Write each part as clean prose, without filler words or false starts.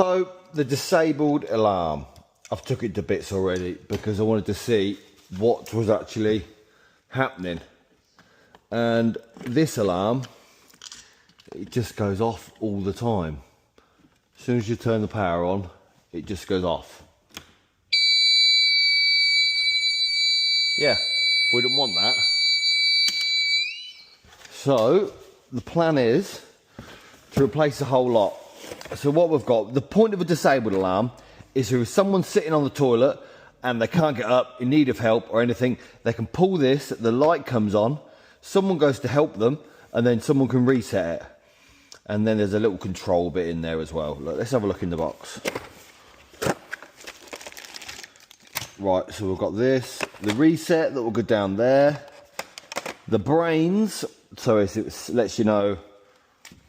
So the disabled alarm, I've took it to bits already because I wanted to see what was actually happening. And this alarm, it just goes off all the time. As soon as you turn the power on, it just goes off. Yeah, we didn't want that. So the plan is to replace the whole lot. So what we've got, the point of a disabled alarm is if someone's sitting on the toilet and they can't get up, in need of help or anything, they can pull this, the light comes on, someone goes to help them, and then someone can reset it. And then there's a little control bit in there as well. Look, let's have a look in the box. Right, so we've got this, the reset that will go down there, the brains, so it lets you know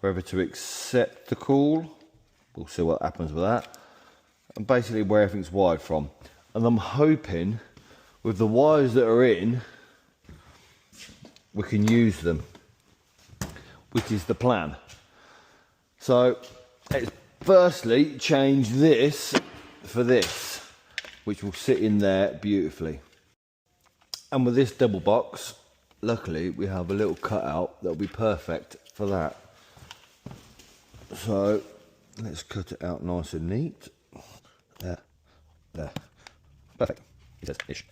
whether to accept the call. We'll see what happens with that. And basically where everything's wired from. And I'm hoping with the wires that are in, we can use them, which is the plan. So let's firstly change this for this, which will sit in there beautifully. And with this double box, luckily we have a little cutout that'll be perfect for that. So let's cut it out nice and neat. There. Perfect. He says ish.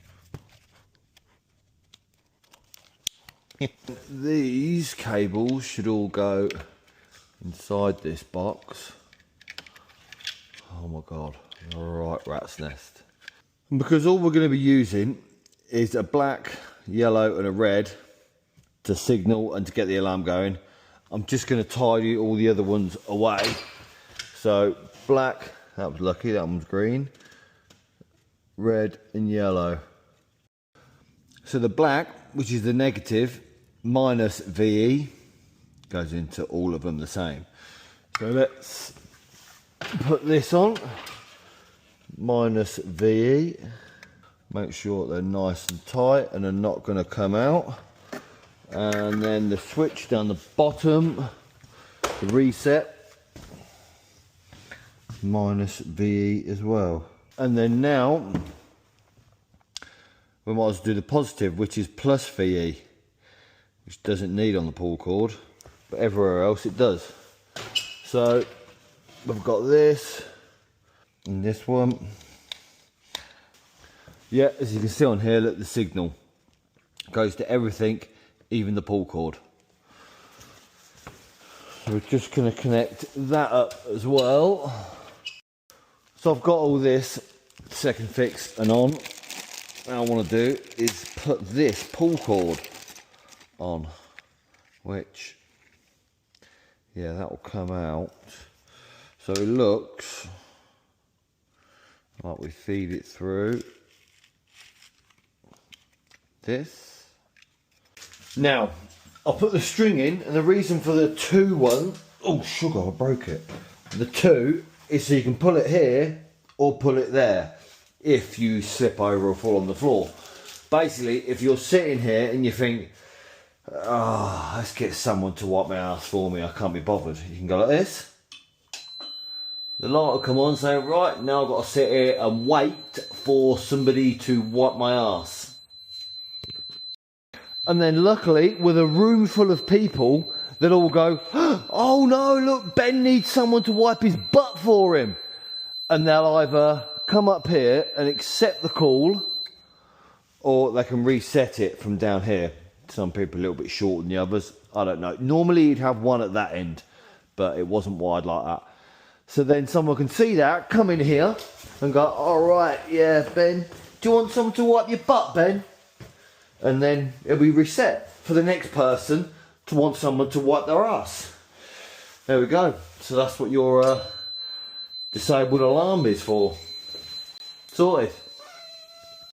These cables should all go inside this box. Oh my god, a right rat's nest. And because all we're going to be using is a black, yellow and a red to signal and to get the alarm going, I'm just going to tidy all the other ones away. So black, that was lucky, that one's green, red and yellow. So the black, which is the negative, minus VE, goes into all of them the same. So let's put this on, minus VE, make sure they're nice and tight and they're not going to come out. And then the switch down the bottom, the reset, minus VE as well. And then now we might as well do the positive, which is plus VE, which doesn't need on the pull cord, but everywhere else it does. So we've got this and this one. Yeah, as you can see on here, look, the signal goes to everything, even the pull cord. So we're just going to connect that up as well. So I've got all this second fixed and on. What I want to do is put this pull cord on, which, yeah, that will come out. So it looks like we feed it through this. Now, I'll put the string in, and the reason for the 2-1, oh sugar, I broke it. The 2 is so you can pull it here or pull it there if you slip over or fall on the floor. Basically, if you're sitting here and you think, oh, let's get someone to wipe my ass for me, I can't be bothered, you can go like this. The light will come on and say, right, now I've got to sit here and wait for somebody to wipe my ass. And then luckily, with a room full of people, they'll all go, oh no, look, Ben needs someone to wipe his butt for him. And they'll either come up here and accept the call, or they can reset it from down here. Some people are a little bit shorter than the others, I don't know. Normally you'd have one at that end, but it wasn't wide like that. So then someone can see that, come in here and go, all right, yeah, Ben, do you want someone to wipe your butt, Ben? And then it'll be reset for the next person to want someone to wipe their ass. There we go. So that's what your disabled alarm is for. Sorted.